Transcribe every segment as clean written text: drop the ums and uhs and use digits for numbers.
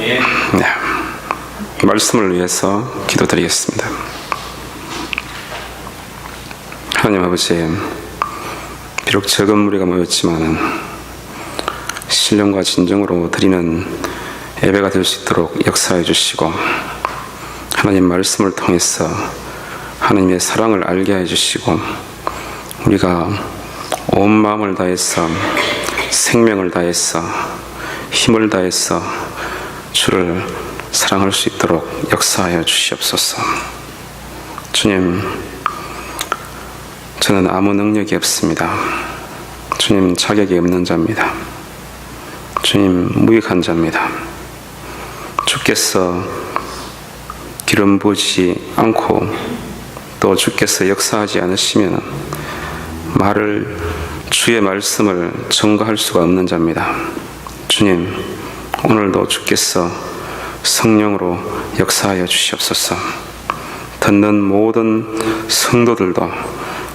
네, 말씀을 위해서 기도드리겠습니다. 하나님 아버지, 비록 적은 무리가 모였지만 신령과 진정으로 드리는 예배가 될 수 있도록 역사해 주시고, 하나님 말씀을 통해서 하나님의 사랑을 알게 해 주시고, 우리가 온 마음을 다해서 생명을 다해서 힘을 다해서 주를 사랑할 수 있도록 역사하여 주시옵소서. 주님, 저는 아무 능력이 없습니다. 주님, 자격이 없는 자입니다. 주님, 무익한 자입니다. 주께서 기름 부으지 않고 또 주께서 역사하지 않으시면 주의 말씀을 전가할 수가 없는 자입니다. 주님, 오늘도 주께서 성령으로 역사하여 주시옵소서. 듣는 모든 성도들도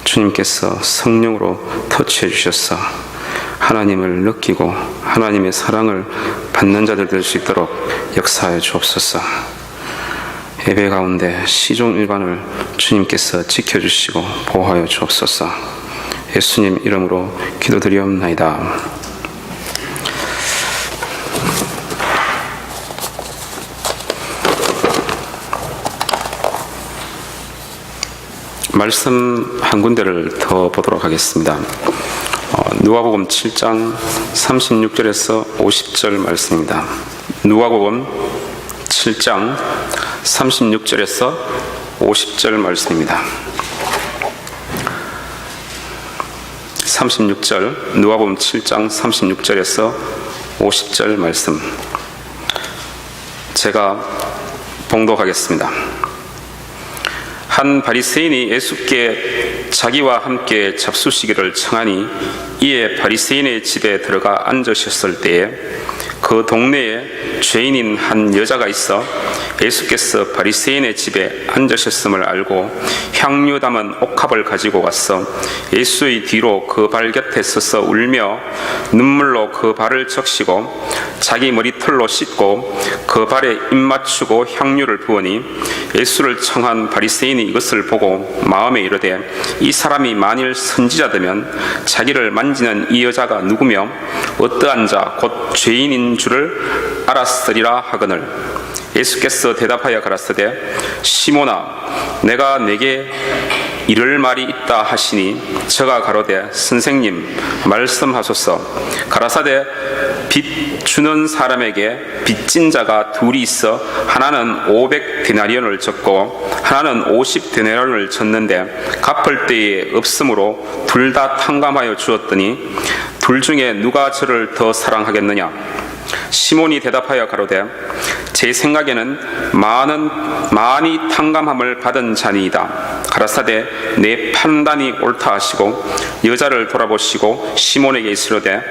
주님께서 성령으로 터치해 주셔서 하나님을 느끼고 하나님의 사랑을 받는 자들 될 수 있도록 역사하여 주옵소서. 예배 가운데 시종일관을 주님께서 지켜주시고 보호하여 주옵소서. 예수님 이름으로 기도드리옵나이다. 말씀 한 군데를 더 보도록 하겠습니다. 누가복음 7장 36절에서 50절 말씀입니다. 누가복음 7장 36절에서 50절 말씀입니다. 36절, 누가복음 7장 36절에서 50절 말씀 제가 봉독하겠습니다. 한 바리새인이 예수께 자기와 함께 잡수시기를 청하니 이에 바리새인의 집에 들어가 앉으셨을 때에 그 동네에 죄인인 한 여자가 있어 예수께서 바리새인의 집에 앉으셨음을 알고 향유 담은 옥합을 가지고 가서 예수의 뒤로 그 발 곁에 서서 울며 눈물로 그 발을 적시고 자기 머리털로 씻고 그 발에 입 맞추고 향유를 부으니 예수를 청한 바리새인이 이것을 보고 마음에 이르되 이 사람이 만일 선지자되면 자기를 만지는 이 여자가 누구며 어떠한 자 곧 죄인인 줄을 알았으리라 하거늘 예수께서 대답하여 가라사대 시몬아 내가 내게 이를 말이 있다 하시니 저가 가로되 선생님 말씀하소서. 가라사대 빚 주는 사람에게 빚진 자가 둘이 있어 하나는 500데나리온을 졌고 하나는 50데나리온을 졌는데 갚을 때에 없으므로 둘 다 탕감하여 주었더니 둘 중에 누가 저를 더 사랑하겠느냐. 시몬이 대답하여 가로되 제 생각에는 많이 탕감함을 받은 자니이다. 가라사대 내 판단이 옳다 하시고 여자를 돌아보시고 시몬에게 이르시되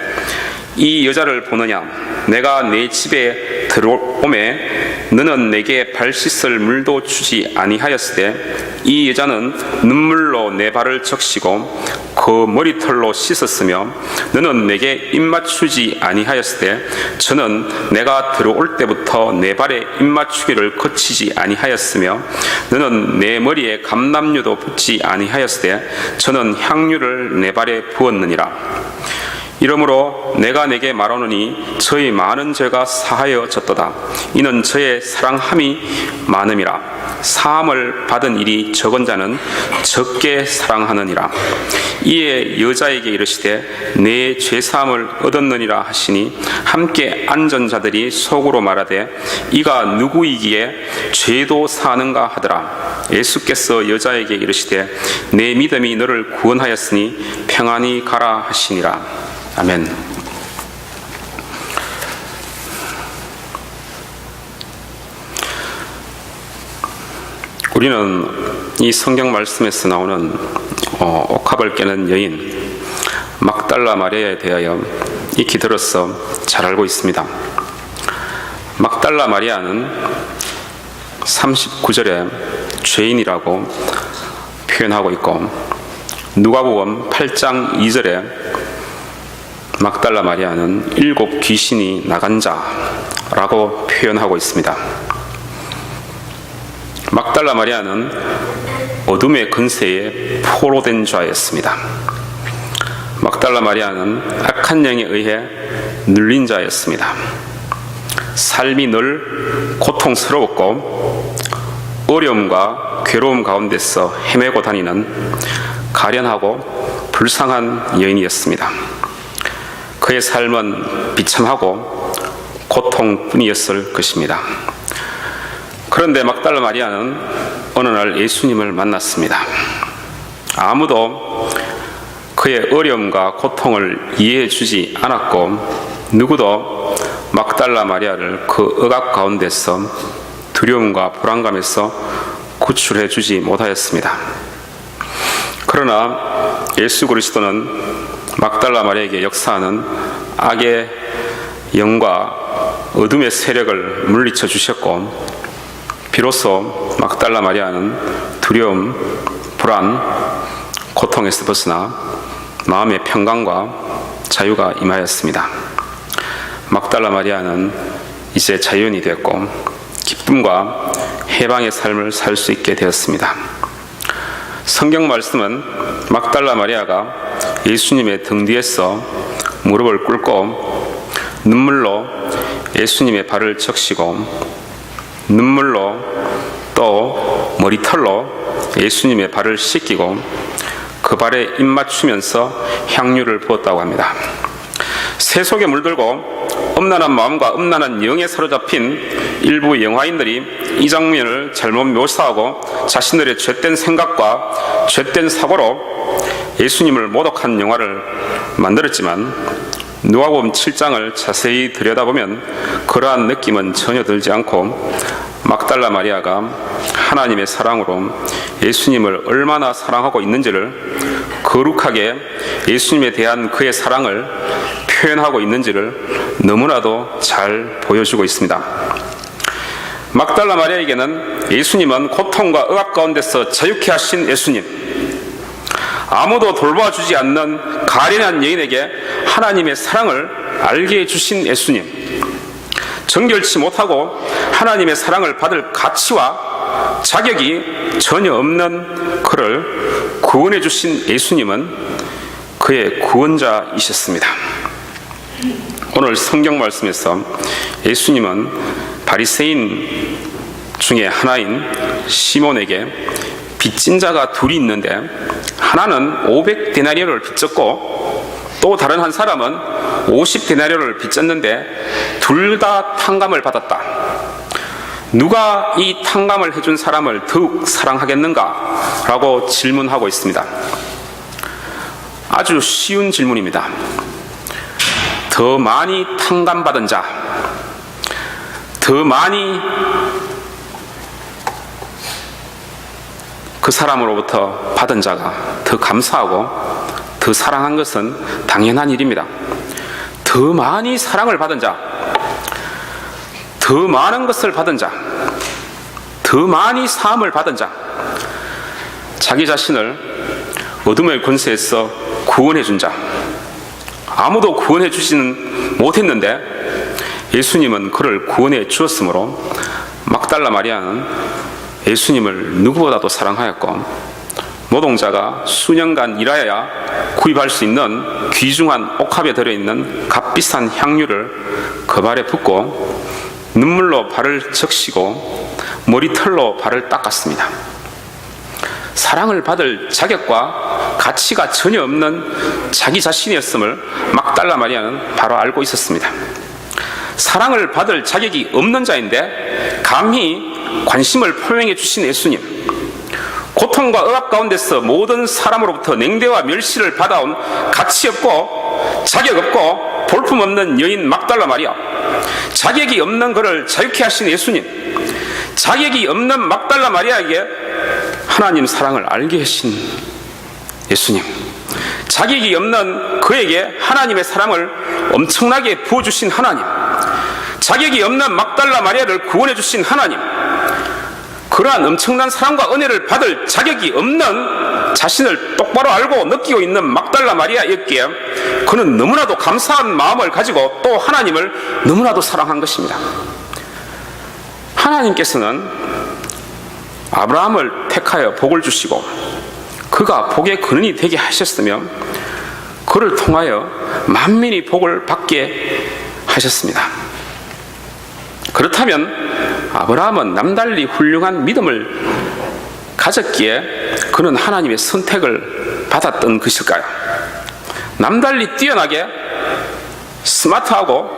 이 여자를 보느냐. 내가 내 집에 들어오매 너는 내게 발 씻을 물도 주지 아니하였으되 이 여자는 눈물로 내 발을 적시고 그 머리털로 씻었으며 너는 내게 입 맞추지 아니하였으되 저는 내가 들어올 때부터 내 발에 입 맞추기를 거치지 아니하였으며 너는 내 머리에 감람유도 붓지 아니하였으되 저는 향유를 내 발에 부었느니라. 이러므로 내가 내게 말하노니 저의 많은 죄가 사하여졌도다. 이는 저의 사랑함이 많음이라. 사함을 받은 일이 적은 자는 적게 사랑하느니라. 이에 여자에게 이르시되 내 죄사함을 얻었느니라 하시니 함께 앉은 자들이 속으로 말하되 이가 누구이기에 죄도 사는가 하더라. 예수께서 여자에게 이르시되 내 믿음이 너를 구원하였으니 평안히 가라 하시니라. 아멘. 우리는 이 성경 말씀에서 나오는 옥합을 깨는 여인 막달라 마리아에 대하여 익히 들어서 잘 알고 있습니다. 막달라 마리아는 39절에 죄인이라고 표현하고 있고 누가복음 8장 2절에 막달라 마리아는 7 귀신이 나간 자 라고 표현하고 있습니다. 막달라 마리아는 어둠의 근세에 포로된 자였습니다. 막달라 마리아는 악한 영에 의해 눌린 자였습니다. 삶이 늘 고통스러웠고 어려움과 괴로움 가운데서 헤매고 다니는 가련하고 불쌍한 여인이었습니다. 그의 삶은 비참하고 고통뿐이었을 것입니다. 그런데 막달라 마리아는 어느 날 예수님을 만났습니다. 아무도 그의 어려움과 고통을 이해해 주지 않았고 누구도 막달라 마리아를 그 억압 가운데서 두려움과 불안감에서 구출해 주지 못하였습니다. 그러나 예수 그리스도는 막달라 마리아에게 역사하는 악의 영과 어둠의 세력을 물리쳐 주셨고 비로소 막달라 마리아는 두려움, 불안, 고통에서 벗어나 마음의 평강과 자유가 임하였습니다. 막달라 마리아는 이제 자연이 되었고 기쁨과 해방의 삶을 살 수 있게 되었습니다. 성경 말씀은 막달라 마리아가 예수님의 등 뒤에서 무릎을 꿇고 눈물로 예수님의 발을 적시고 눈물로 또 머리털로 예수님의 발을 씻기고 그 발에 입 맞추면서 향유를 부었다고 합니다. 새 속에 물들고 음란한 마음과 음란한 영에 사로잡힌 일부 영화인들이 이 장면을 잘못 묘사하고 자신들의 죄된 생각과 죄된 사고로 예수님을 모독한 영화를 만들었지만 누가복음 7장을 자세히 들여다보면 그러한 느낌은 전혀 들지 않고 막달라 마리아가 하나님의 사랑으로 예수님을 얼마나 사랑하고 있는지를 거룩하게 예수님에 대한 그의 사랑을 표현하고 있는지를 너무나도 잘 보여주고 있습니다. 막달라 마리아에게는 예수님은 고통과 억압 가운데서 자유케 하신 예수님, 아무도 돌봐주지 않는 가련한 여인에게 하나님의 사랑을 알게 해주신 예수님, 정결치 못하고 하나님의 사랑을 받을 가치와 자격이 전혀 없는 그를 구원해 주신 예수님은 그의 구원자이셨습니다. 오늘 성경 말씀에서 예수님은 바리새인 중에 하나인 시몬에게 빚진 자가 둘이 있는데 하나는 500데나리온을 빚졌고 또 다른 한 사람은 50데나리온을 빚졌는데 둘 다 탕감을 받았다. 누가 이 탕감을 해준 사람을 더욱 사랑하겠는가? 라고 질문하고 있습니다. 아주 쉬운 질문입니다. 더 많이 탕감받은 자, 더 많이 그 사람으로부터 받은 자가 더 감사하고 더 사랑한 것은 당연한 일입니다. 더 많이 사랑을 받은 자, 더 많은 것을 받은 자, 더 많이 사함을 받은 자, 자기 자신을 어둠의 권세에서 구원해 준 자, 아무도 구원해 주지는 못했는데 예수님은 그를 구원해 주었으므로 막달라 마리아는 예수님을 누구보다도 사랑하였고 노동자가 수년간 일하여야 구입할 수 있는 귀중한 옥합에 들어있는 값비싼 향유를 그 발에 붓고 눈물로 발을 적시고 머리털로 발을 닦았습니다. 사랑을 받을 자격과 가치가 전혀 없는 자기 자신이었음을 막달라 마리아는 바로 알고 있었습니다. 사랑을 받을 자격이 없는 자인데 감히 관심을 표명해 주신 예수님, 고통과 억압 가운데서 모든 사람으로부터 냉대와 멸시를 받아온 가치 없고 자격 없고 볼품없는 여인 막달라 마리아, 자격이 없는 그를 자유케 하신 예수님, 자격이 없는 막달라 마리아에게 하나님 사랑을 알게 하신 예수님, 자격이 없는 그에게 하나님의 사랑을 엄청나게 부어주신 하나님, 자격이 없는 막달라 마리아를 구원해 주신 하나님, 그러한 엄청난 사랑과 은혜를 받을 자격이 없는 자신을 똑바로 알고 느끼고 있는 막달라 마리아였기에 그는 너무나도 감사한 마음을 가지고 또 하나님을 너무나도 사랑한 것입니다. 하나님께서는 아브라함을 택하여 복을 주시고 그가 복의 근원이 되게 하셨으며 그를 통하여 만민이 복을 받게 하셨습니다. 그렇다면 아브라함은 남달리 훌륭한 믿음을 가졌기에 그는 하나님의 선택을 받았던 것일까요? 남달리 뛰어나게 스마트하고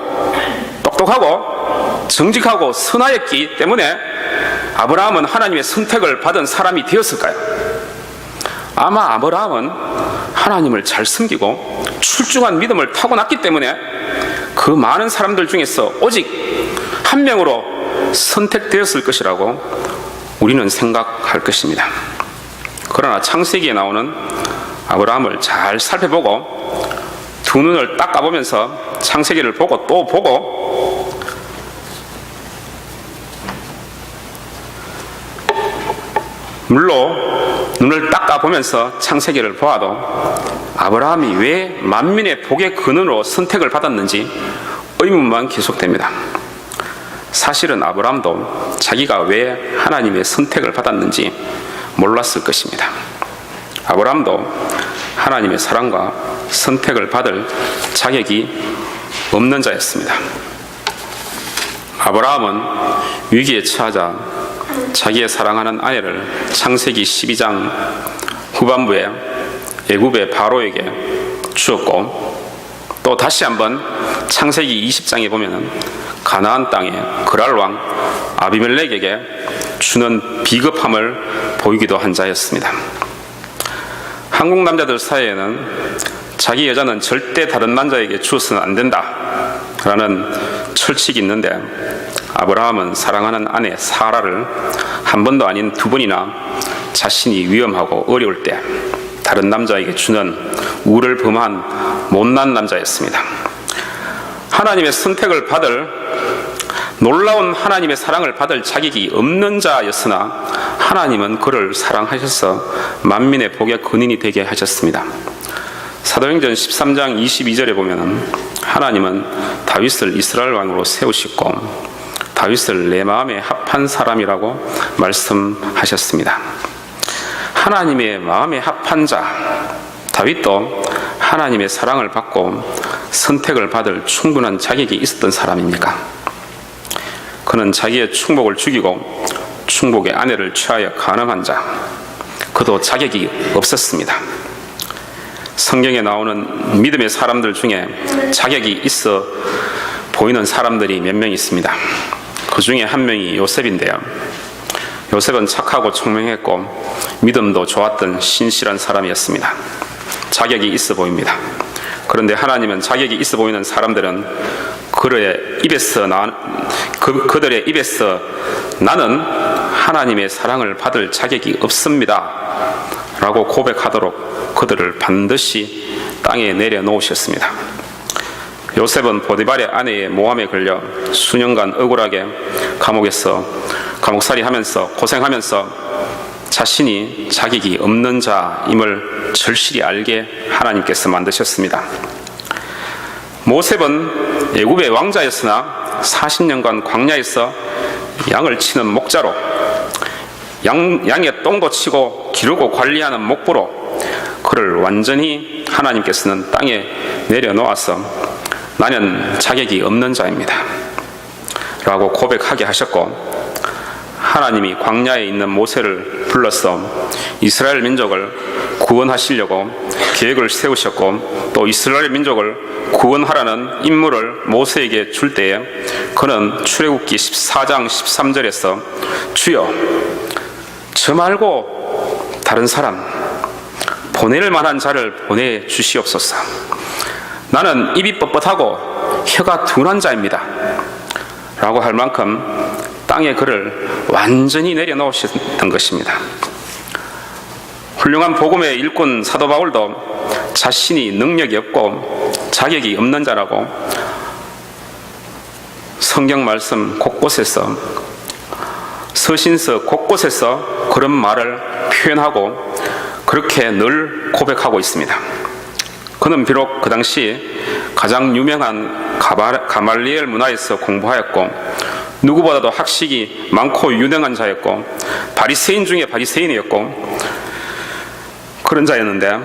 똑똑하고 정직하고 선하였기 때문에 아브라함은 하나님의 선택을 받은 사람이 되었을까요? 아마 아브라함은 하나님을 잘 섬기고 출중한 믿음을 타고났기 때문에 그 많은 사람들 중에서 오직 한 명으로 선택되었을 것이라고 우리는 생각할 것입니다. 그러나 창세기에 나오는 아브라함을 잘 살펴보고 두 눈을 닦아보면서 창세기를 보고 또 보고 물로 눈을 닦아보면서 창세기를 보아도 아브라함이 왜 만민의 복의 근원으로 선택을 받았는지 의문만 계속됩니다. 사실은 아브라함도 자기가 왜 하나님의 선택을 받았는지 몰랐을 것입니다. 아브라함도 하나님의 사랑과 선택을 받을 자격이 없는 자였습니다. 아브라함은 위기에 처하자 자기의 사랑하는 아내를 창세기 12장 후반부에 애굽의 바로에게 주었고 또 다시 한번 창세기 20장에 보면 가나안 땅의 그랄 왕 아비멜렉에게 주는 비겁함을 보이기도 한 자였습니다. 한국 남자들 사이에는 자기 여자는 절대 다른 남자에게 주어서는 안 된다 라는 철칙이 있는데 아브라함은 사랑하는 아내 사라를 한 번도 아닌 두 번이나 자신이 위험하고 어려울 때 다른 남자에게 주는 우를 범한 못난 남자였습니다. 하나님의 선택을 받을 놀라운 하나님의 사랑을 받을 자격이 없는 자였으나 하나님은 그를 사랑하셔서 만민의 복의 근원이 되게 하셨습니다. 사도행전 13장 22절에 보면 하나님은 다윗을 이스라엘 왕으로 세우시고 다윗을 내 마음에 합한 사람이라고 말씀하셨습니다. 하나님의 마음에 합한 자 다윗도 하나님의 사랑을 받고 선택을 받을 충분한 자격이 있었던 사람입니까? 그는 자기의 충복을 죽이고 충복의 아내를 취하여 간음한 자 그도 자격이 없었습니다. 성경에 나오는 믿음의 사람들 중에 자격이 있어 보이는 사람들이 몇 명 있습니다. 그 중에 한 명이 요셉인데요. 요셉은 착하고 총명했고 믿음도 좋았던 신실한 사람이었습니다. 자격이 있어 보입니다. 그런데 하나님은 자격이 있어 보이는 사람들은 그들의 입에서 나는 하나님의 사랑을 받을 자격이 없습니다 라고 고백하도록 그들을 반드시 땅에 내려놓으셨습니다. 요셉은 보디발의 아내의 모함에 걸려 수년간 억울하게 감옥살이 하면서 고생하면서 자신이 자격이 없는 자임을 절실히 알게 하나님께서 만드셨습니다. 모셉은 애굽의 왕자였으나 40년간 광야에서 양을 치는 목자로 양의 똥도 치고 기르고 관리하는 목부로 그를 완전히 하나님께서는 땅에 내려놓아서 나는 자격이 없는 자입니다 라고 고백하게 하셨고 하나님이 광야에 있는 모세를 불러서 이스라엘 민족을 구원하시려고 계획을 세우셨고 또 이스라엘 민족을 구원하라는 임무를 모세에게 줄 때에 그는 출애굽기 14장 13절에서 주여 저 말고 다른 사람 보낼 만한 자를 보내주시옵소서. 나는 입이 뻣뻣하고 혀가 둔한 자입니다 라고 할 만큼 땅에 그를 완전히 내려놓으셨던 것입니다. 훌륭한 복음의 일꾼 사도 바울도 자신이 능력이 없고 자격이 없는 자라고 성경 말씀 곳곳에서 서신서 곳곳에서 그런 말을 표현하고 그렇게 늘 고백하고 있습니다. 그는 비록 그 당시 가장 유명한 가말리엘 문화에서 공부하였고 누구보다도 학식이 많고 유능한 자였고 바리새인 중에 바리새인이었고 그런 자였는데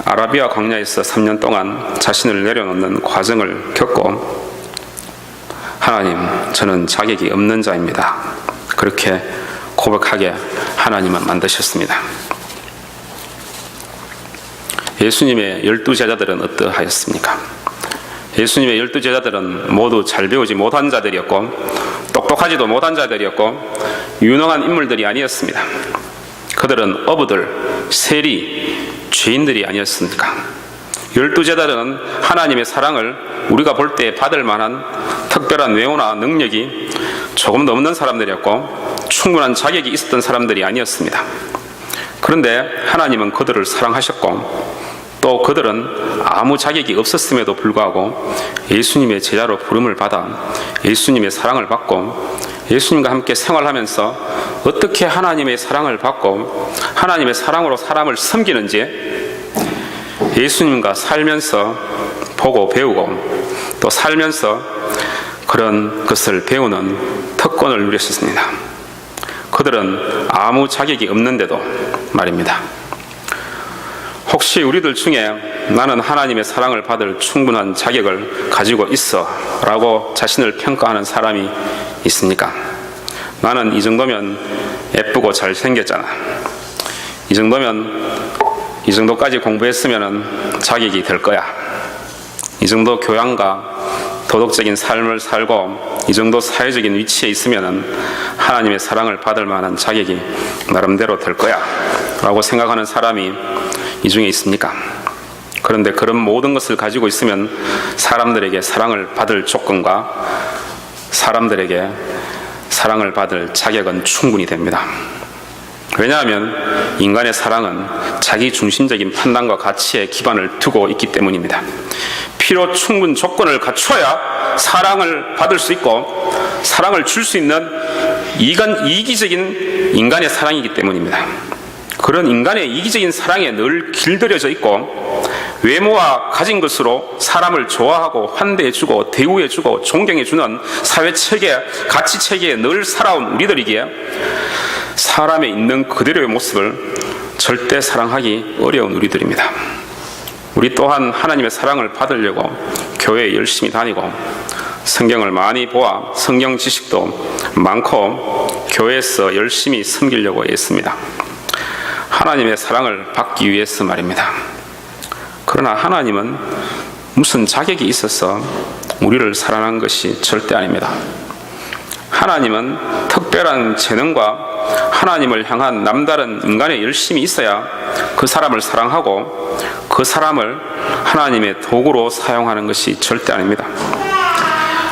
아라비아 광야에서 3년 동안 자신을 내려놓는 과정을 겪고 하나님, 저는 자격이 없는 자입니다. 그렇게 고백하게 하나님은 만드셨습니다. 예수님의 12제자들은 어떠하였습니까? 예수님의 12제자들은 모두 잘 배우지 못한 자들이었고 똑똑하지도 못한 자들이었고 유능한 인물들이 아니었습니다. 그들은 어부들, 세리, 죄인들이 아니었습니까? 12제자들은 하나님의 사랑을 우리가 볼 때 받을 만한 특별한 외모나 능력이 조금도 없는 사람들이었고 충분한 자격이 있었던 사람들이 아니었습니다. 그런데 하나님은 그들을 사랑하셨고 또 그들은 아무 자격이 없었음에도 불구하고 예수님의 제자로 부름을 받아 예수님의 사랑을 받고 예수님과 함께 생활하면서 어떻게 하나님의 사랑을 받고 하나님의 사랑으로 사람을 섬기는지 예수님과 살면서 보고 배우고 또 살면서 그런 것을 배우는 특권을 누렸습니다. 그들은 아무 자격이 없는데도 말입니다. 혹시 우리들 중에 나는 하나님의 사랑을 받을 충분한 자격을 가지고 있어 라고 자신을 평가하는 사람이 있습니까? 나는 이 정도면 예쁘고 잘생겼잖아. 이 정도까지 공부했으면 자격이 될 거야. 이 정도 교양과 도덕적인 삶을 살고 이 정도 사회적인 위치에 있으면 하나님의 사랑을 받을 만한 자격이 나름대로 될 거야 라고 생각하는 사람이 이 중에 있습니까? 그런데 그런 모든 것을 가지고 있으면 사람들에게 사랑을 받을 조건과 사람들에게 사랑을 받을 자격은 충분히 됩니다. 왜냐하면 인간의 사랑은 자기 중심적인 판단과 가치에 기반을 두고 있기 때문입니다. 필요 충분 조건을 갖춰야 사랑을 받을 수 있고 사랑을 줄 수 있는 이기적인 인간의 사랑이기 때문입니다. 그런 인간의 이기적인 사랑에 늘 길들여져 있고 외모와 가진 것으로 사람을 좋아하고 환대해주고 대우해주고 존경해주는 사회체계, 가치체계에 늘 살아온 우리들이기에 사람의 있는 그대로의 모습을 절대 사랑하기 어려운 우리들입니다. 우리 또한 하나님의 사랑을 받으려고 교회에 열심히 다니고 성경을 많이 보아 성경 지식도 많고 교회에서 열심히 섬기려고 했습니다. 하나님의 사랑을 받기 위해서 말입니다. 그러나 하나님은 무슨 자격이 있어서 우리를 사랑한 것이 절대 아닙니다. 하나님은 특별한 재능과 하나님을 향한 남다른 인간의 열심이 있어야 그 사람을 사랑하고 그 사람을 하나님의 도구로 사용하는 것이 절대 아닙니다.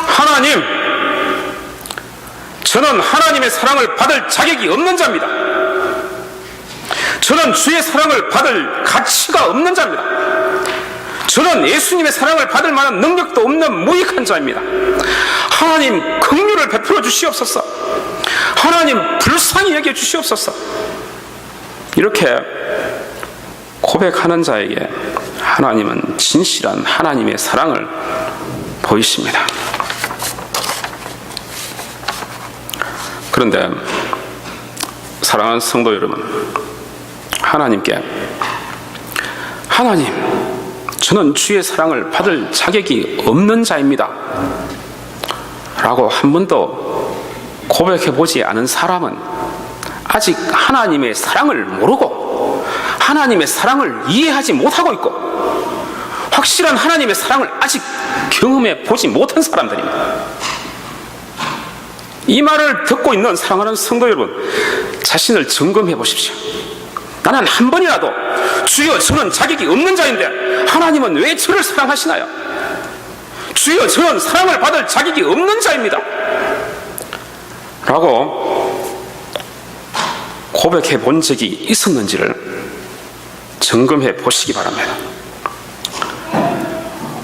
하나님, 저는 하나님의 사랑을 받을 자격이 없는 자입니다. 저는 주의 사랑을 받을 가치가 없는 자입니다. 저는 예수님의 사랑을 받을 만한 능력도 없는 무익한 자입니다. 하나님, 긍휼을 베풀어 주시옵소서. 하나님, 불쌍히 여겨 주시옵소서. 이렇게 고백하는 자에게 하나님은 진실한 하나님의 사랑을 보이십니다. 그런데 사랑하는 성도 여러분, 하나님께 하나님, 저는 주의 사랑을 받을 자격이 없는 자입니다 라고 한 번도 고백해보지 않은 사람은 아직 하나님의 사랑을 모르고 하나님의 사랑을 이해하지 못하고 있고 확실한 하나님의 사랑을 아직 경험해 보지 못한 사람들입니다. 이 말을 듣고 있는 사랑하는 성도 여러분, 자신을 점검해 보십시오. 나는 한 번이라도 주여, 저는 자격이 없는 자인데 하나님은 왜 저를 사랑하시나요? 주여, 저는 사랑을 받을 자격이 없는 자입니다 라고 고백해 본 적이 있었는지를 점검해 보시기 바랍니다.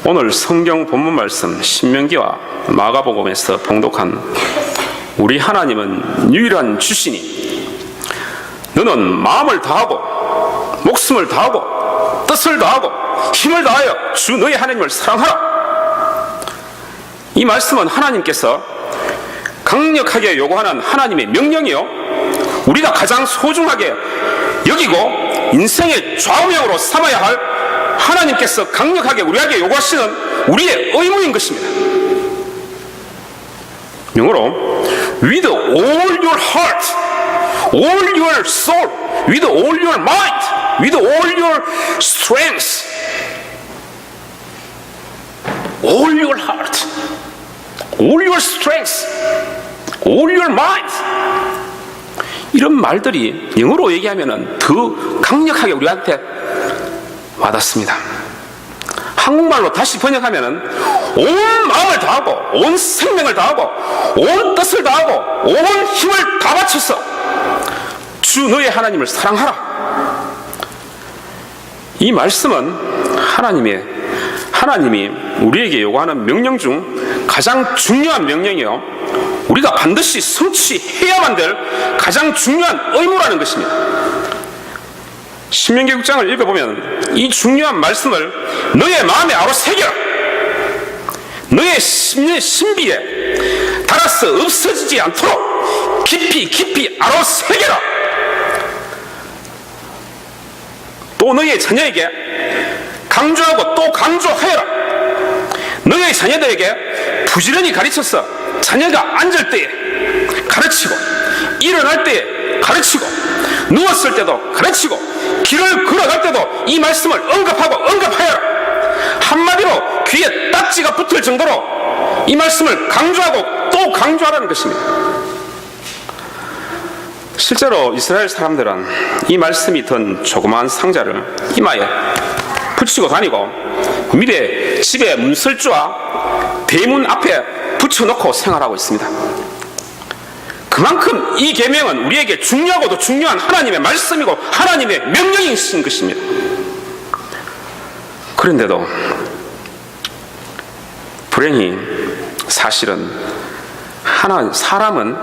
오늘 성경 본문 말씀 신명기와 마가복음에서 봉독한 우리 하나님은 유일한 주시니 너는 마음을 다하고 목숨을 다하고 뜻을 다하고 힘을 다하여 주 너의 하나님을 사랑하라. 이 말씀은 하나님께서 강력하게 요구하는 하나님의 명령이요, 우리가 가장 소중하게 여기고 인생의 좌우명으로 삼아야 할 하나님께서 강력하게 우리에게 요구하시는 우리의 의무인 것입니다. 영어로 with all your heart, all your soul, with all your mind, with all your strength, all your heart, all your strength, all your mind. 이런 말들이 영어로 얘기하면 더 강력하게 우리한테 와닿습니다. 한국말로 다시 번역하면 온 마음을 다하고 온 생명을 다하고 온 뜻을 다하고 온 힘을 다 바쳐서 주 너의 하나님을 사랑하라. 이 말씀은 하나님이 우리에게 요구하는 명령 중 가장 중요한 명령이요, 우리가 반드시 성취해야만 될 가장 중요한 의무라는 것입니다. 신명기 6장을 읽어보면 이 중요한 말씀을 너의 마음에 아로새겨라. 너의 신비에 달아서 없어지지 않도록 깊이 아로새겨라. 또 너의 자녀에게 강조하고 또 강조하여라. 너의 자녀들에게 부지런히 가르쳐서 자녀가 앉을 때에 가르치고, 일어날 때에 가르치고, 누웠을 때도 가르치고, 길을 걸어갈 때도 이 말씀을 언급하여라. 한마디로 귀에 딱지가 붙을 정도로 이 말씀을 강조하고 또 강조하라는 것입니다. 실제로 이스라엘 사람들은 이 말씀이 든 조그마한 상자를 이마에 붙이고 다니고 밑에 집의 문설주와 대문 앞에 붙여놓고 생활하고 있습니다. 그만큼 이 계명은 우리에게 중요하고도 중요한 하나님의 말씀이고 하나님의 명령이신 것입니다. 그런데도 불행히 사실은 사람은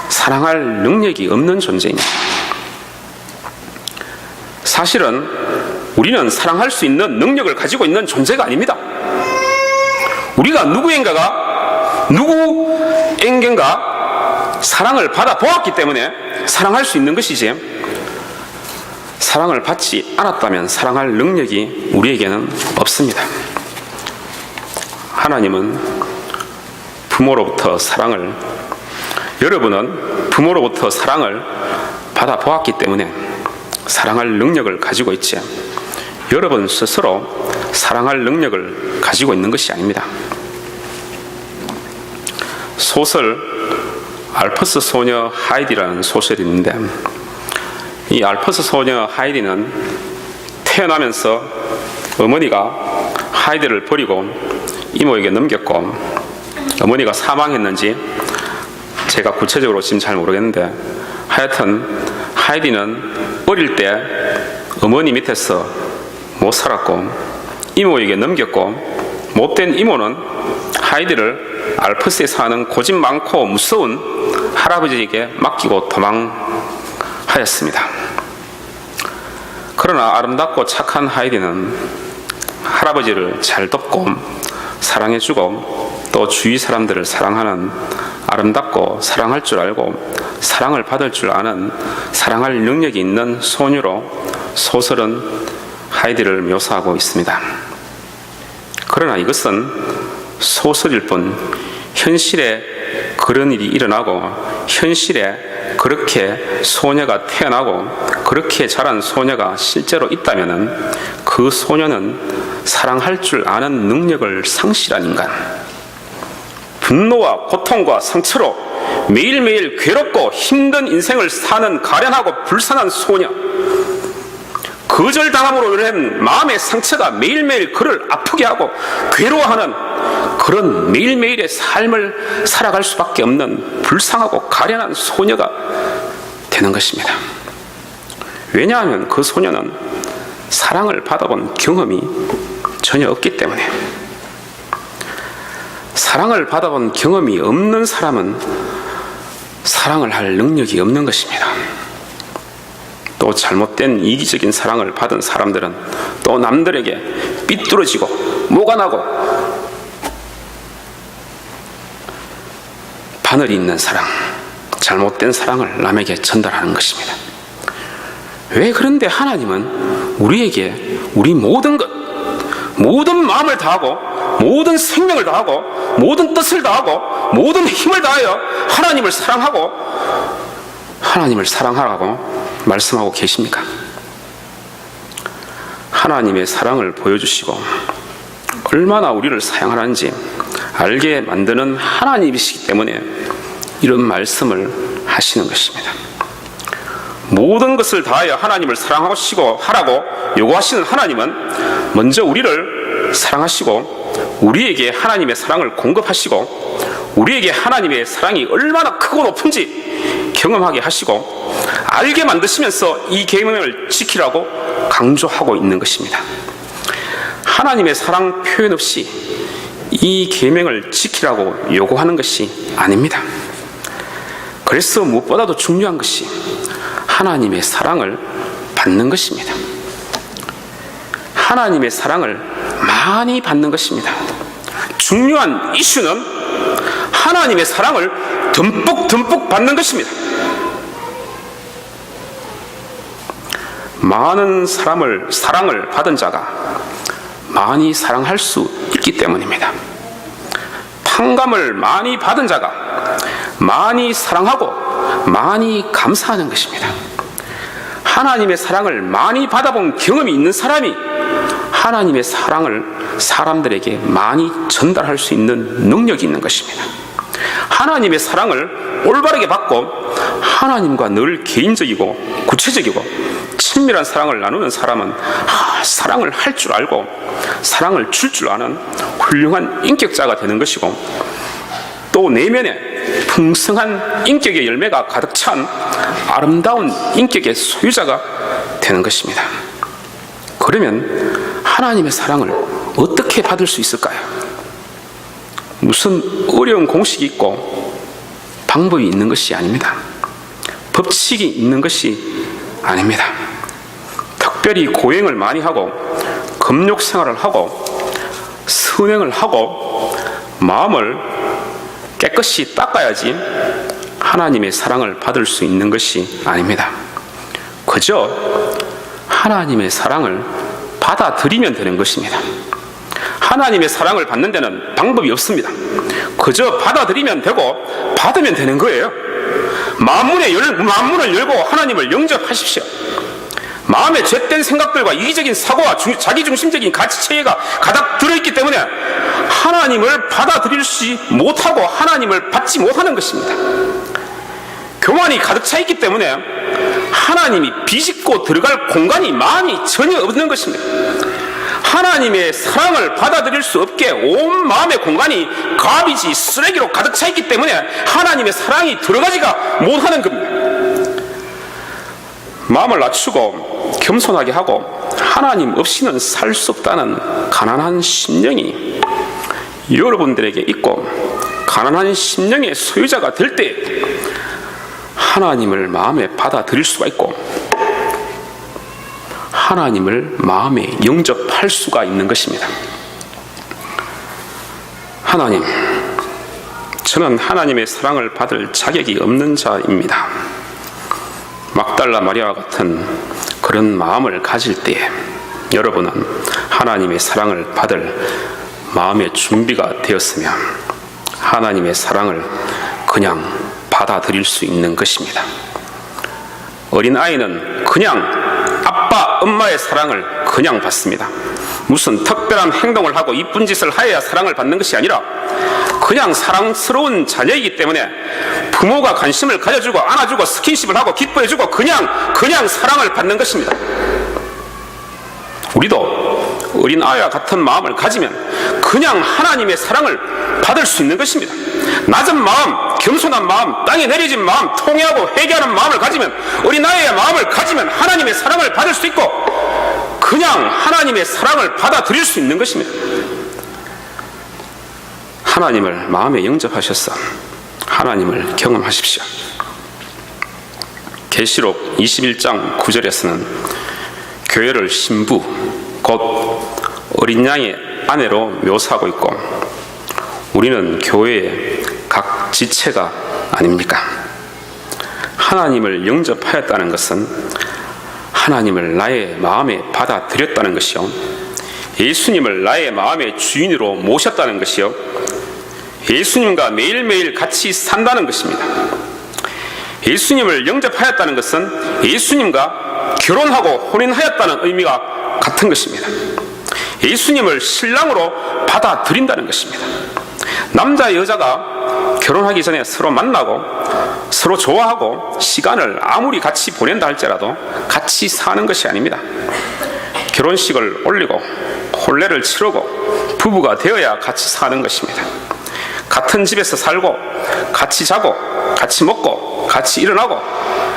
사랑할 능력이 없는 존재입니다. 사실은 우리는 사랑할 수 있는 능력을 가지고 있는 존재가 아닙니다. 우리가 누구에겐가 사랑을 받아 보았기 때문에 사랑할 수 있는 것이지, 사랑을 받지 않았다면 사랑할 능력이 우리에게는 없습니다. 하나님은 여러분은 부모로부터 사랑을 받아 보았기 때문에 사랑할 능력을 가지고 있지, 여러분 스스로 사랑할 능력을 가지고 있는 것이 아닙니다. 소설 알프스 소녀 하이디라는 소설이 있는데, 이 알프스 소녀 하이디는 태어나면서 어머니가 하이디를 버리고 이모에게 넘겼고, 어머니가 사망했는지 제가 구체적으로 지금 잘 모르겠는데, 하여튼 하이디는 어릴 때 어머니 밑에서 못 살았고 이모에게 넘겼고, 못된 이모는 하이디를 알프스에 사는 고집 많고 무서운 할아버지에게 맡기고 도망하였습니다. 그러나 아름답고 착한 하이디는 할아버지를 잘 돕고 사랑해주고 또 주위 사람들을 사랑하는, 아름답고 사랑할 줄 알고 사랑을 받을 줄 아는, 사랑할 능력이 있는 소녀로 소설은 하이디를 묘사하고 있습니다. 그러나 이것은 소설일 뿐 현실에 그런 일이 일어나고 현실에 그렇게 소녀가 태어나고 그렇게 자란 소녀가 실제로 있다면 그 소녀는 사랑할 줄 아는 능력을 상실한 인간, 분노와 고통과 상처로 매일매일 괴롭고 힘든 인생을 사는 가련하고 불쌍한 소녀, 거절당함으로 인한 마음의 상처가 매일매일 그를 아프게 하고 괴로워하는 그런 매일매일의 삶을 살아갈 수밖에 없는 불쌍하고 가련한 소녀가 되는 것입니다. 왜냐하면 그 소녀는 사랑을 받아본 경험이 전혀 없기 때문에. 사랑을 받아본 경험이 없는 사람은 사랑을 할 능력이 없는 것입니다. 또 잘못된 이기적인 사랑을 받은 사람들은 또 남들에게 삐뚤어지고 뭐가 나고 바늘이 있는 사랑, 잘못된 사랑을 남에게 전달하는 것입니다. 왜 그런데 하나님은 우리에게 우리 모든 것, 모든 마음을 다하고 모든 생명을 다하고 모든 뜻을 다하고 모든 힘을 다하여 하나님을 사랑하고 하나님을 사랑하라고 말씀하고 계십니까? 하나님의 사랑을 보여주시고 얼마나 우리를 사랑하는지 알게 만드는 하나님이시기 때문에 이런 말씀을 하시는 것입니다. 모든 것을 다하여 하나님을 사랑하시고 하라고 요구하시는 하나님은 먼저 우리를 사랑하시고 우리에게 하나님의 사랑을 공급하시고 우리에게 하나님의 사랑이 얼마나 크고 높은지 경험하게 하시고 알게 만드시면서 이 계명을 지키라고 강조하고 있는 것입니다. 하나님의 사랑 표현 없이 이 계명을 지키라고 요구하는 것이 아닙니다. 그래서 무엇보다도 중요한 것이 하나님의 사랑을 받는 것입니다. 하나님의 사랑을 많이 받는 것입니다. 중요한 이슈는 하나님의 사랑을 듬뿍 받는 것입니다. 많은 사랑을 받은 자가 많이 사랑할 수 있기 때문입니다. 탕감을 많이 받은 자가 많이 사랑하고 많이 감사하는 것입니다. 하나님의 사랑을 많이 받아본 경험이 있는 사람이 하나님의 사랑을 사람들에게 많이 전달할 수 있는 능력이 있는 것입니다. 하나님의 사랑을 올바르게 받고 하나님과 늘 개인적이고 구체적이고 친밀한 사랑을 나누는 사람은 사랑을 할 줄 알고 사랑을 줄 줄 아는 훌륭한 인격자가 되는 것이고 또 내면에 풍성한 인격의 열매가 가득 찬 아름다운 인격의 소유자가 되는 것입니다. 그러면 하나님의 사랑을 어떻게 받을 수 있을까요? 무슨 어려운 공식이 있고 방법이 있는 것이 아닙니다. 법칙이 있는 것이 아닙니다. 특별히 고행을 많이 하고 금욕 생활을 하고 선행을 하고 마음을 깨끗이 닦아야지 하나님의 사랑을 받을 수 있는 것이 아닙니다. 그저 하나님의 사랑을 받아들이면 되는 것입니다. 하나님의 사랑을 받는 데는 방법이 없습니다. 그저 받아들이면 되고 받으면 되는 거예요. 마음문을 열고 하나님을 영접하십시오. 마음에 죄된 생각들과 이기적인 사고와 자기중심적인 가치체계가 가득 들어있기 때문에 하나님을 받아들이지 못하고 하나님을 받지 못하는 것입니다. 교만이 가득 차 있기 때문에 하나님이 비집고 들어갈 공간이 마음이 전혀 없는 것입니다. 하나님의 사랑을 받아들일 수 없게 온 마음의 공간이 가비지 쓰레기로 가득 차 있기 때문에 하나님의 사랑이 들어가지가 못하는 겁니다. 마음을 낮추고 겸손하게 하고 하나님 없이는 살 수 없다는 가난한 심령이 여러분들에게 있고 가난한 심령의 소유자가 될 때 하나님을 마음에 받아들일 수가 있고 하나님을 마음에 영접할 수가 있는 것입니다. 하나님, 저는 하나님의 사랑을 받을 자격이 없는 자입니다. 막달라 마리아와 같은 그런 마음을 가질 때에 여러분은 하나님의 사랑을 받을 마음의 준비가 되었으면 하나님의 사랑을 그냥 받아들일 수 있는 것입니다. 어린아이는 그냥 아빠, 엄마의 사랑을 그냥 받습니다. 무슨 특별한 행동을 하고 이쁜 짓을 하여야 사랑을 받는 것이 아니라 그냥 사랑스러운 자녀이기 때문에 부모가 관심을 가져주고 안아주고 스킨십을 하고 기뻐해주고 그냥 사랑을 받는 것입니다. 우리도 어린아이와 같은 마음을 가지면 그냥 하나님의 사랑을 받을 수 있는 것입니다. 낮은 마음, 겸손한 마음, 땅에 내려진 마음, 통회하고 회개하는 마음을 가지면 어린아이의 마음을 가지면 하나님의 사랑을 받을 수 있고 그냥 하나님의 사랑을 받아들일 수 있는 것입니다. 하나님을 마음에 영접하셔서 하나님을 경험하십시오. 계시록 21장 9절에서는 교회를 신부, 곧 어린 양의 아내로 묘사하고 있고, 우리는 교회의 각 지체가 아닙니까? 하나님을 영접하였다는 것은 하나님을 나의 마음에 받아들였다는 것이요, 예수님을 나의 마음의 주인으로 모셨다는 것이요, 예수님과 매일매일 같이 산다는 것입니다. 예수님을 영접하였다는 것은 예수님과 결혼하고 혼인하였다는 의미가 같은 것입니다. 예수님을 신랑으로 받아들인다는 것입니다. 남자 여자가 결혼하기 전에 서로 만나고 서로 좋아하고 시간을 아무리 같이 보낸다 할지라도 같이 사는 것이 아닙니다. 결혼식을 올리고 혼례를 치르고 부부가 되어야 같이 사는 것입니다. 같은 집에서 살고 같이 자고 같이 먹고 같이 일어나고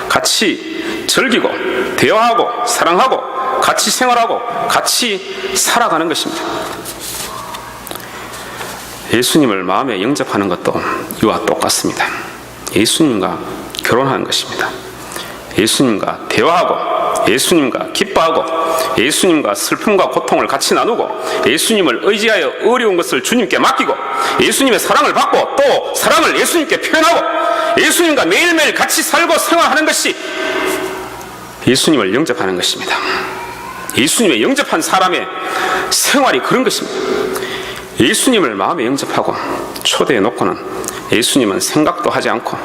같이 즐기고 대화하고 사랑하고 같이 생활하고 같이 살아가는 것입니다. 예수님을 마음에 영접하는 것도 이와 똑같습니다. 예수님과 결혼하는 것입니다. 예수님과 대화하고 예수님과 기뻐하고 예수님과 슬픔과 고통을 같이 나누고 예수님을 의지하여 어려운 것을 주님께 맡기고 예수님의 사랑을 받고 또 사랑을 예수님께 표현하고 예수님과 매일매일 같이 살고 생활하는 것이 예수님을 영접하는 것입니다. 예수님의 영접한 사람의 생활이 그런 것입니다. 예수님을 마음에 영접하고 초대해 놓고는 예수님은 생각도 하지 않고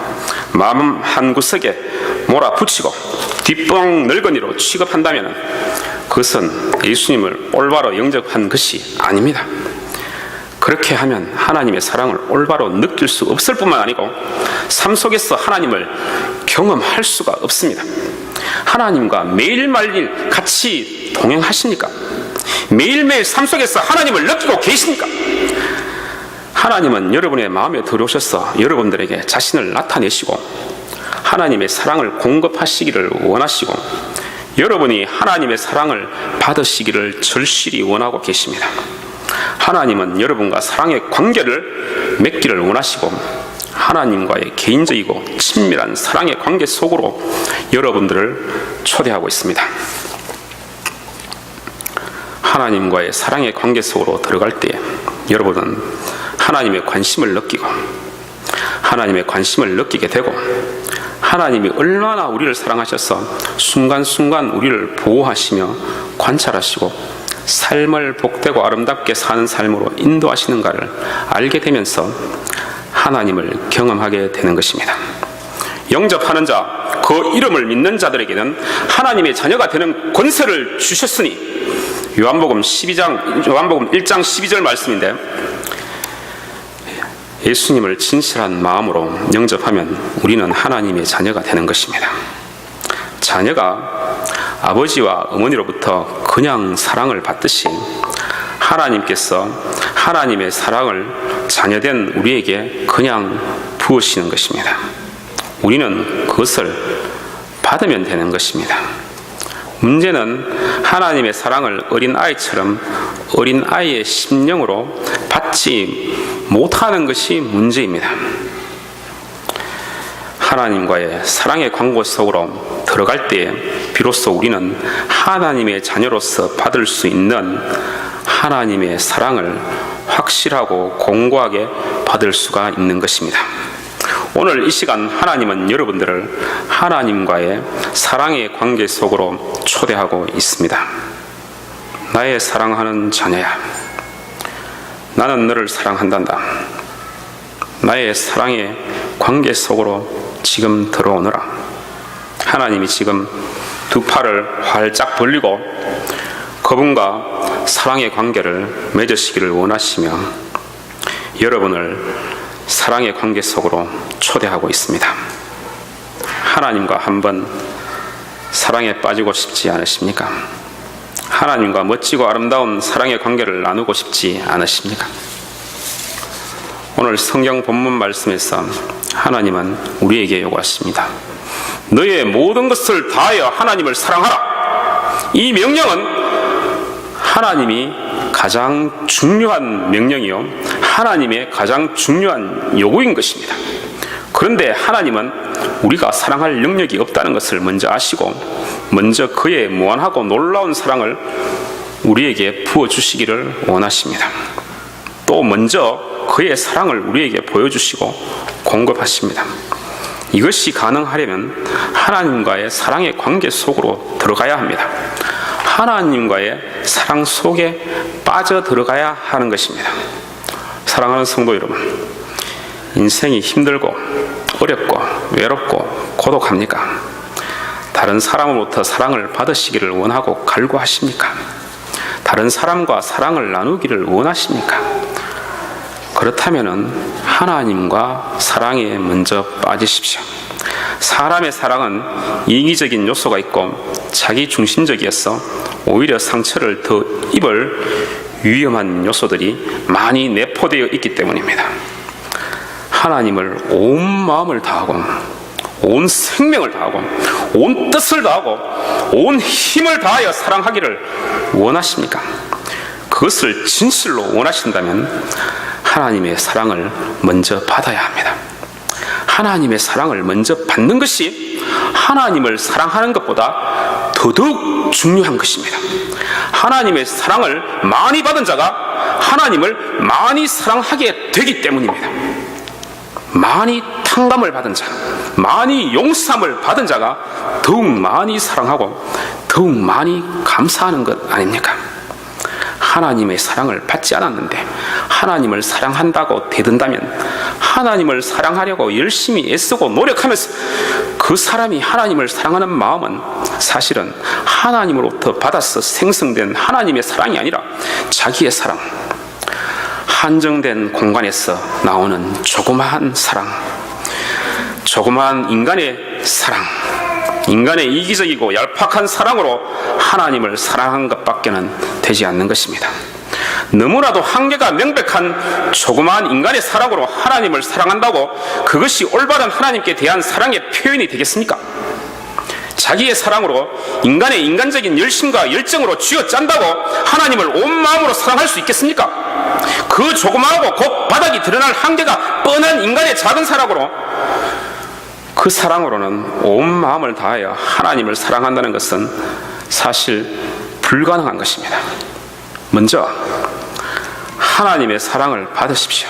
마음 한구석에 몰아붙이고 뒷봉 늙은이로 취급한다면 그것은 예수님을 올바로 영접한 것이 아닙니다. 그렇게 하면 하나님의 사랑을 올바로 느낄 수 없을 뿐만 아니고 삶 속에서 하나님을 경험할 수가 없습니다. 하나님과 매일매일 같이 동행하십니까? 매일매일 삶 속에서 하나님을 느끼고 계십니까? 하나님은 여러분의 마음에 들어오셔서 여러분들에게 자신을 나타내시고 하나님의 사랑을 공급하시기를 원하시고 여러분이 하나님의 사랑을 받으시기를 절실히 원하고 계십니다. 하나님은 여러분과 사랑의 관계를 맺기를 원하시고 하나님과의 개인적이고 친밀한 사랑의 관계 속으로 여러분들을 초대하고 있습니다. 하나님과의 사랑의 관계 속으로 들어갈 때 여러분은 하나님의 관심을 느끼고 하나님의 관심을 느끼게 되고 하나님이 얼마나 우리를 사랑하셔서 순간순간 우리를 보호하시며 관찰하시고 삶을 복되고 아름답게 사는 삶으로 인도하시는가를 알게 되면서 하나님을 경험하게 되는 것입니다. 영접하는 자, 그 이름을 믿는 자들에게는 하나님의 자녀가 되는 권세를 주셨으니 요한복음 1장 12절 말씀인데 예수님을 진실한 마음으로 영접하면 우리는 하나님의 자녀가 되는 것입니다. 자녀가 아버지와 어머니로부터 그냥 사랑을 받듯이 하나님께서 하나님의 사랑을 자녀된 우리에게 그냥 부으시는 것입니다. 우리는 그것을 받으면 되는 것입니다. 문제는 하나님의 사랑을 어린아이처럼 어린아이의 심령으로 받지 못하는 것이 문제입니다. 하나님과의 사랑의 관계 속으로 들어갈 때 비로소 우리는 하나님의 자녀로서 받을 수 있는 하나님의 사랑을 확실하고 공고하게 받을 수가 있는 것입니다. 오늘 이 시간 하나님은 여러분들을 하나님과의 사랑의 관계 속으로 초대하고 있습니다. 나의 사랑하는 자녀야, 나는 너를 사랑한단다. 나의 사랑의 관계 속으로 지금 들어오너라. 하나님이 지금 두 팔을 활짝 벌리고 그분과 사랑의 관계를 맺으시기를 원하시며 여러분을 사랑의 관계 속으로 초대하고 있습니다. 하나님과 한번 사랑에 빠지고 싶지 않으십니까? 하나님과 멋지고 아름다운 사랑의 관계를 나누고 싶지 않으십니까? 오늘 성경 본문 말씀에서 하나님은 우리에게 요구하십니다. 너의 모든 것을 다하여 하나님을 사랑하라. 이 명령은 하나님이 가장 중요한 명령이요 하나님의 가장 중요한 요구인 것입니다. 그런데 하나님은 우리가 사랑할 능력이 없다는 것을 먼저 아시고 먼저 그의 무한하고 놀라운 사랑을 우리에게 부어주시기를 원하십니다. 또 먼저 그의 사랑을 우리에게 보여주시고 공급하십니다. 이것이 가능하려면 하나님과의 사랑의 관계 속으로 들어가야 합니다. 하나님과의 사랑 속에 빠져 들어가야 하는 것입니다. 사랑하는 성도 여러분, 인생이 힘들고 어렵고 외롭고 고독합니까? 다른 사람으로부터 사랑을 받으시기를 원하고 갈구하십니까? 다른 사람과 사랑을 나누기를 원하십니까? 그렇다면 하나님과 사랑에 먼저 빠지십시오. 사람의 사랑은 이기적인 요소가 있고 자기 중심적이어서 오히려 상처를 더 입을 위험한 요소들이 많이 내포되어 있기 때문입니다. 하나님을 온 마음을 다하고 온 생명을 다하고 온 뜻을 다하고 온 힘을 다하여 사랑하기를 원하십니까? 그것을 진실로 원하신다면 하나님의 사랑을 먼저 받아야 합니다. 하나님의 사랑을 먼저 받는 것이 하나님을 사랑하는 것보다 더더욱 중요한 것입니다. 하나님의 사랑을 많이 받은 자가 하나님을 많이 사랑하게 되기 때문입니다. 많이 탕감을 받은 자, 많이 용서함을 받은 자가 더욱 많이 사랑하고 더욱 많이 감사하는 것 아닙니까? 하나님의 사랑을 받지 않았는데 하나님을 사랑한다고 대든다면 하나님을 사랑하려고 열심히 애쓰고 노력하면서 그 사람이 하나님을 사랑하는 마음은 사실은 하나님으로부터 받아서 생성된 하나님의 사랑이 아니라 자기의 사랑, 한정된 공간에서 나오는 조그마한 사랑, 조그마한 인간의 사랑, 인간의 이기적이고 얄팍한 사랑으로 하나님을 사랑한 것밖에는 되지 않는 것입니다. 너무나도 한계가 명백한 조그마한 인간의 사랑으로 하나님을 사랑한다고 그것이 올바른 하나님께 대한 사랑의 표현이 되겠습니까? 자기의 사랑으로 인간의 인간적인 열심과 열정으로 쥐어짠다고 하나님을 온 마음으로 사랑할 수 있겠습니까? 그 조그마하고 곧 바닥이 드러날 한계가 뻔한 인간의 작은 사랑으로 그 사랑으로는 온 마음을 다하여 하나님을 사랑한다는 것은 사실 불가능한 것입니다. 먼저 하나님의 사랑을 받으십시오.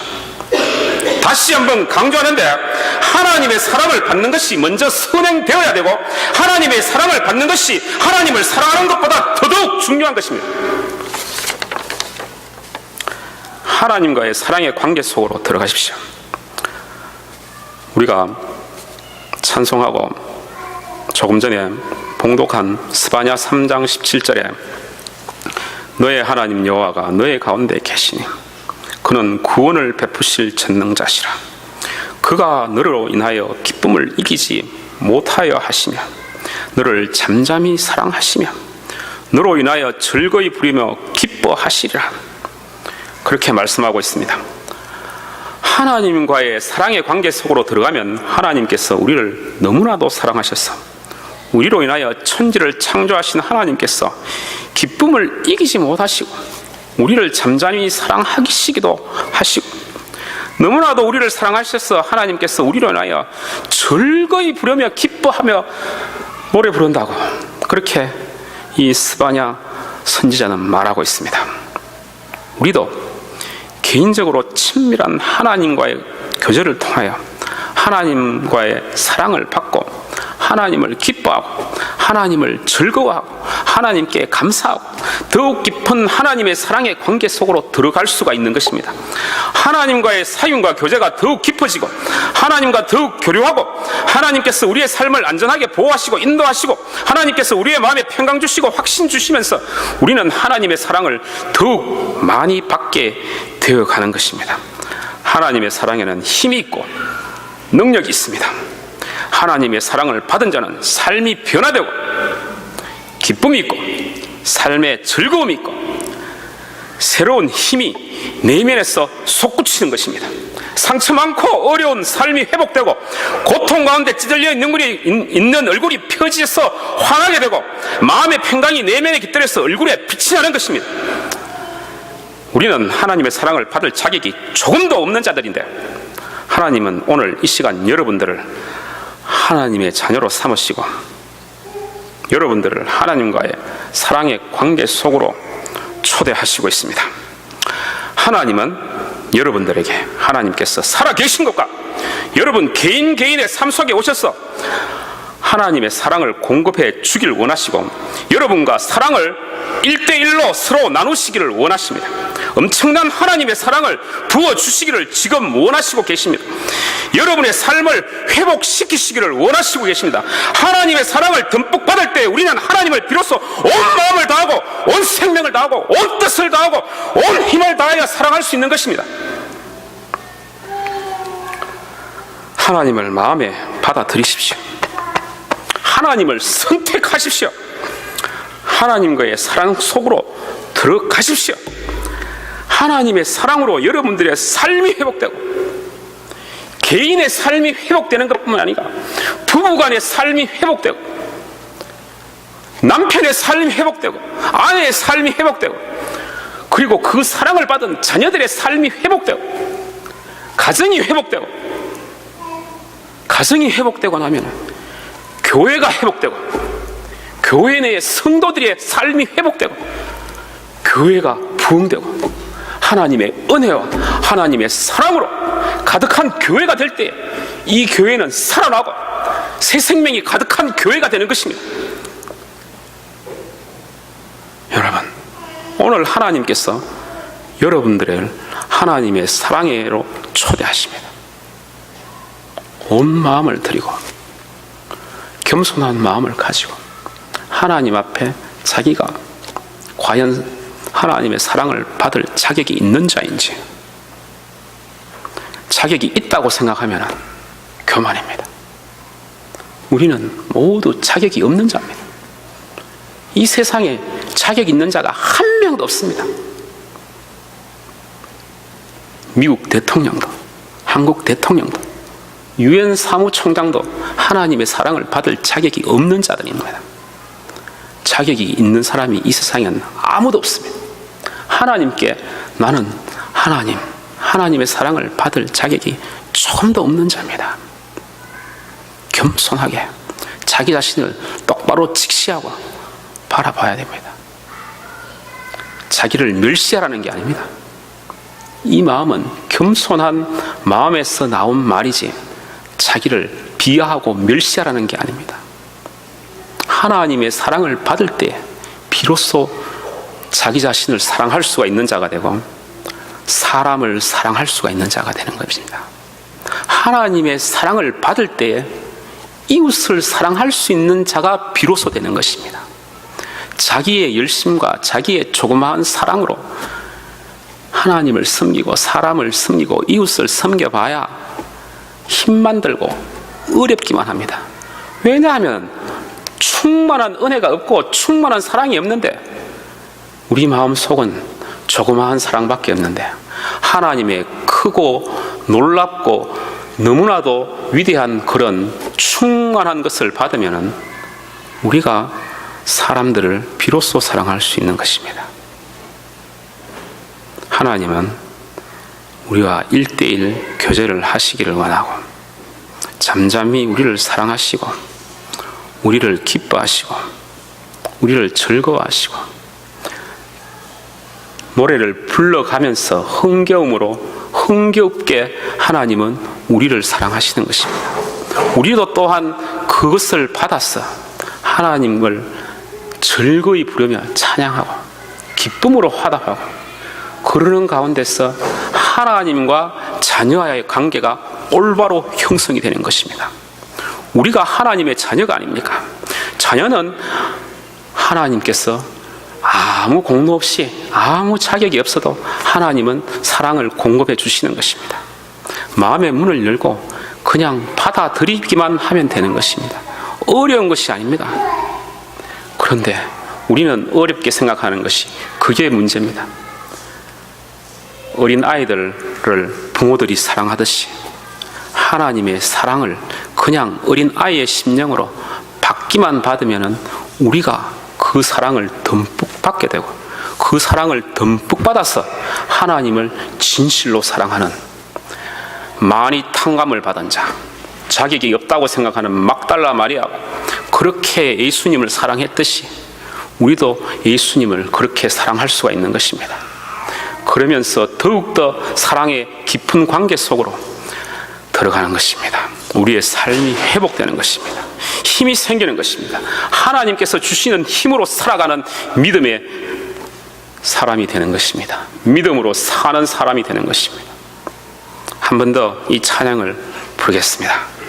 다시 한번 강조하는데 하나님의 사랑을 받는 것이 먼저 선행되어야 되고 하나님의 사랑을 받는 것이 하나님을 사랑하는 것보다 더더욱 중요한 것입니다. 하나님과의 사랑의 관계 속으로 들어가십시오. 우리가 찬송하고 조금 전에 봉독한 스바냐 3장 17절에 너의 하나님 여호와가 너의 가운데 계시니 그는 구원을 베푸실 전능자시라. 그가 너로 인하여 기쁨을 이기지 못하여 하시며 너를 잠잠히 사랑하시며 너로 인하여 즐거이 부리며 기뻐하시리라. 그렇게 말씀하고 있습니다. 하나님과의 사랑의 관계 속으로 들어가면 하나님께서 우리를 너무나도 사랑하셔서 우리로 인하여 천지를 창조하신 하나님께서 기쁨을 이기지 못하시고 우리를 잠잠히 사랑하시기도 하시고 너무나도 우리를 사랑하셔서 하나님께서 우리로 인하여 즐거이 부르며 기뻐하며 노래 부른다고 그렇게 이 스바냐 선지자는 말하고 있습니다. 우리도 개인적으로 친밀한 하나님과의 교제를 통하여 하나님과의 사랑을 받고 하나님을 기뻐하고 하나님을 즐거워하고 하나님께 감사하고 더욱 깊은 하나님의 사랑의 관계 속으로 들어갈 수가 있는 것입니다. 하나님과의 사귐과 교제가 더욱 깊어지고 하나님과 더욱 교류하고 하나님께서 우리의 삶을 안전하게 보호하시고 인도하시고 하나님께서 우리의 마음에 평강 주시고 확신 주시면서 우리는 하나님의 사랑을 더욱 많이 받게 되어가는 것입니다. 하나님의 사랑에는 힘이 있고 능력이 있습니다. 하나님의 사랑을 받은 자는 삶이 변화되고 기쁨이 있고 삶의 즐거움이 있고 새로운 힘이 내면에서 솟구치는 것입니다. 상처 많고 어려운 삶이 회복되고 고통 가운데 찌들려 있는 얼굴이 펴지어서 환하게 되고 마음의 평강이 내면에 깃들여서 얼굴에 빛이 나는 것입니다. 우리는 하나님의 사랑을 받을 자격이 조금도 없는 자들인데 하나님은 오늘 이 시간 여러분들을 하나님의 자녀로 삼으시고 여러분들을 하나님과의 사랑의 관계 속으로 초대하시고 있습니다. 하나님은 여러분들에게 하나님께서 살아계신 것과 여러분 개인의 삶 속에 오셔서 하나님의 사랑을 공급해 주길 원하시고 여러분과 사랑을 1대1로 서로 나누시기를 원하십니다. 엄청난 하나님의 사랑을 부어주시기를 지금 원하시고 계십니다. 여러분의 삶을 회복시키시기를 원하시고 계십니다. 하나님의 사랑을 듬뿍 받을 때 우리는 하나님을 비로소 온 마음을 다하고 온 생명을 다하고 온 뜻을 다하고 온 힘을 다하여 사랑할 수 있는 것입니다. 하나님을 마음에 받아들이십시오. 하나님을 선택하십시오. 하나님과의 사랑 속으로 들어가십시오. 하나님의 사랑으로 여러분들의 삶이 회복되고 개인의 삶이 회복되는 것뿐만 아니라 부부간의 삶이 회복되고 남편의 삶이 회복되고 아내의 삶이 회복되고 그리고 그 사랑을 받은 자녀들의 삶이 회복되고 가정이 회복되고 나면 교회가 회복되고 교회 내의 성도들의 삶이 회복되고 교회가 부흥되고 하나님의 은혜와 하나님의 사랑으로 가득한 교회가 될 때 이 교회는 살아나고 새 생명이 가득한 교회가 되는 것입니다. 여러분, 오늘 하나님께서 여러분들을 하나님의 사랑으로 초대하십니다. 온 마음을 드리고 겸손한 마음을 가지고 하나님 앞에 자기가 과연 하나님의 사랑을 받을 자격이 있는 자인지, 자격이 있다고 생각하면 교만입니다. 우리는 모두 자격이 없는 자입니다. 이 세상에 자격 있는 자가 한 명도 없습니다. 미국 대통령도, 한국 대통령도, 유엔 사무총장도 하나님의 사랑을 받을 자격이 없는 자들입니다. 자격이 있는 사람이 이 세상에는 아무도 없습니다. 하나님께 나는 하나님의 사랑을 받을 자격이 조금도 없는 자입니다. 겸손하게 자기 자신을 똑바로 직시하고 바라봐야 됩니다. 자기를 멸시하라는 게 아닙니다. 이 마음은 겸손한 마음에서 나온 말이지 자기를 비하하고 멸시하라는 게 아닙니다. 하나님의 사랑을 받을 때 비로소 자기 자신을 사랑할 수가 있는 자가 되고 사람을 사랑할 수가 있는 자가 되는 것입니다. 하나님의 사랑을 받을 때 이웃을 사랑할 수 있는 자가 비로소 되는 것입니다. 자기의 열심과 자기의 조그마한 사랑으로 하나님을 섬기고 사람을 섬기고 이웃을 섬겨봐야 힘만 들고 어렵기만 합니다. 왜냐하면 충만한 은혜가 없고 충만한 사랑이 없는데 우리 마음속은 조그마한 사랑밖에 없는데 하나님의 크고 놀랍고 너무나도 위대한 그런 충만한 것을 받으면 우리가 사람들을 비로소 사랑할 수 있는 것입니다. 하나님은 우리와 1대1 교제를 하시기를 원하고 잠잠히 우리를 사랑하시고 우리를 기뻐하시고 우리를 즐거워하시고 노래를 불러가면서 흥겨웁게 하나님은 우리를 사랑하시는 것입니다. 우리도 또한 그것을 받아서 하나님을 즐거이 부르며 찬양하고 기쁨으로 화답하고 그러는 가운데서 하나님과 자녀와의 관계가 올바로 형성이 되는 것입니다. 우리가 하나님의 자녀가 아닙니까? 자녀는 하나님께서 아무 공로 없이 아무 자격이 없어도 하나님은 사랑을 공급해 주시는 것입니다. 마음의 문을 열고 그냥 받아들이기만 하면 되는 것입니다. 어려운 것이 아닙니다. 그런데 우리는 어렵게 생각하는 것이 그게 문제입니다. 어린 아이들을 부모들이 사랑하듯이 하나님의 사랑을 그냥 어린 아이의 심령으로 받기만 받으면 우리가 그 사랑을 듬뿍 받게 되고 그 사랑을 듬뿍 받아서 하나님을 진실로 사랑하는 많이 탕감을 받은 자, 자격이 없다고 생각하는 막달라 마리아가 그렇게 예수님을 사랑했듯이 우리도 예수님을 그렇게 사랑할 수가 있는 것입니다. 그러면서 더욱더 사랑의 깊은 관계 속으로 들어가는 것입니다. 우리의 삶이 회복되는 것입니다. 힘이 생기는 것입니다. 하나님께서 주시는 힘으로 살아가는 믿음의 사람이 되는 것입니다. 믿음으로 사는 사람이 되는 것입니다. 한 번 더 이 찬양을 부르겠습니다.